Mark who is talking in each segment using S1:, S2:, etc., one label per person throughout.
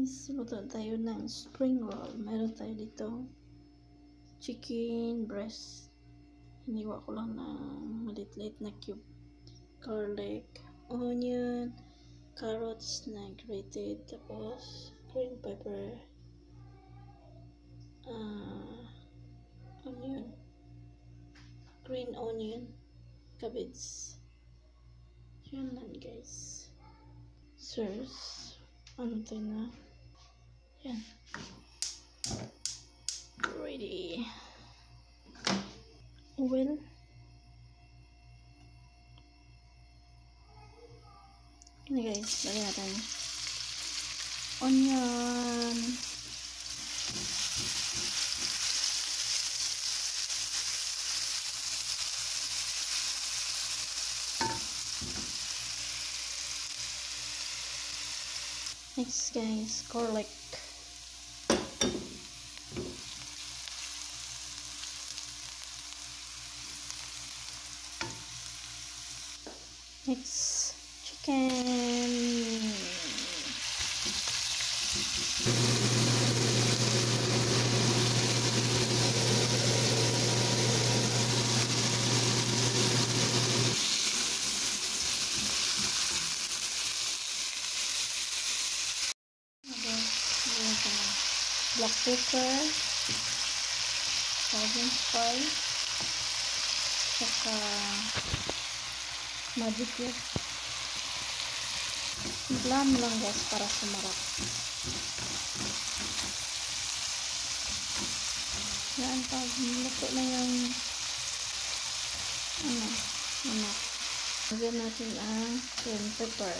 S1: guys, luto tayo ng spring roll. Meron tayo dito chicken breast. Hiniwa ko lang ng maliit-liit na cube. Garlic, onion, carrots na grated, tapos green pepper, onion, green onion, cabbage. Yan lang guys. Sirs, ano tayo na? Yan. Ready. Oil. Ini guys, lagyan natin onion, next guys, garlic, next chicken, black pepper, golden spice, saka magic cube. Simplahan mo lang guys para sumarap. Yan, pag luto na yung manok, lagyan natin ang green pepper.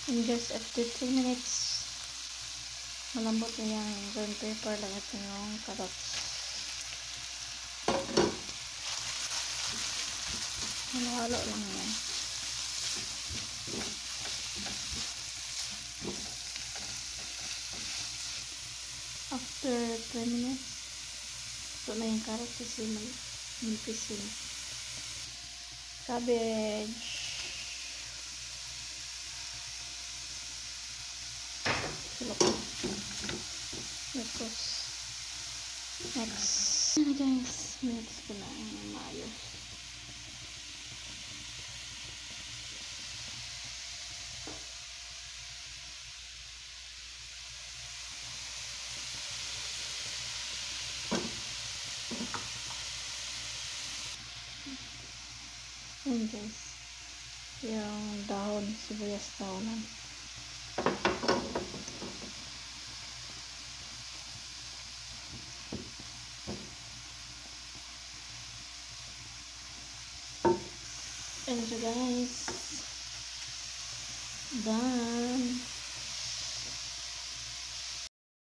S1: And just after 3 minutes, malambot na yung green pepper, lagyan natin yung carrots. Halo-halo lang yan. After 3 minutes, ito na yung carrots kasi manipis yun. Cabbage. Tapos next guys, mix ko na ang mayo. Ayan guys, yung dahon, sibuyas dahonan. And so guys, done.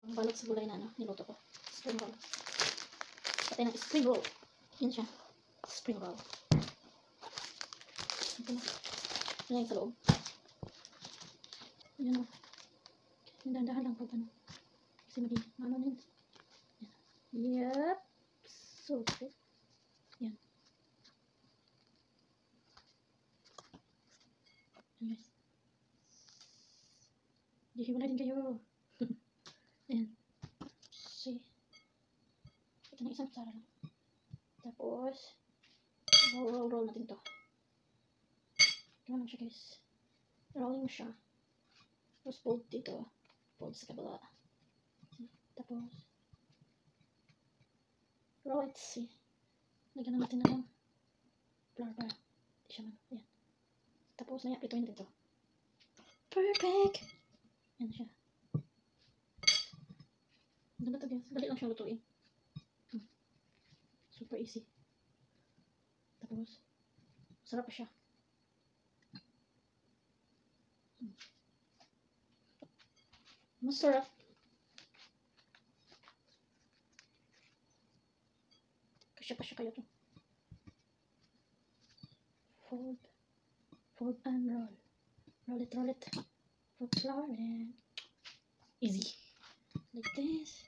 S1: Ang balot sa gulay na niluto ko. Spring roll. Patay ng spring roll. Yan siya. Spring roll. Ito na. Yan yung sa loob. Yan o. Dahan-dahan lang pag ano. Kasi ano na yun. Yep. So okay. Yan. Yan guys. Hihiwalay din kayo. Ayan. See. Ito na isang sara lang. Tapos, roll natin to. Gano'n lang siya guys. Rolling mo siya. Tapos fold dito. Fold sa kabila. Tapos, roll it. See. Lagyan na natin ng flour bar. Di siya man. Ayan. Tapos, maya prituin natin to. Perfect! Yan siya. Ganda to guys. Dali lang siyang lutuin. Super easy. Tapos, sarap pa siya. Masarap. Kasya kayo to. Fold and roll. Roll it. Put flour in. Easy. Like this.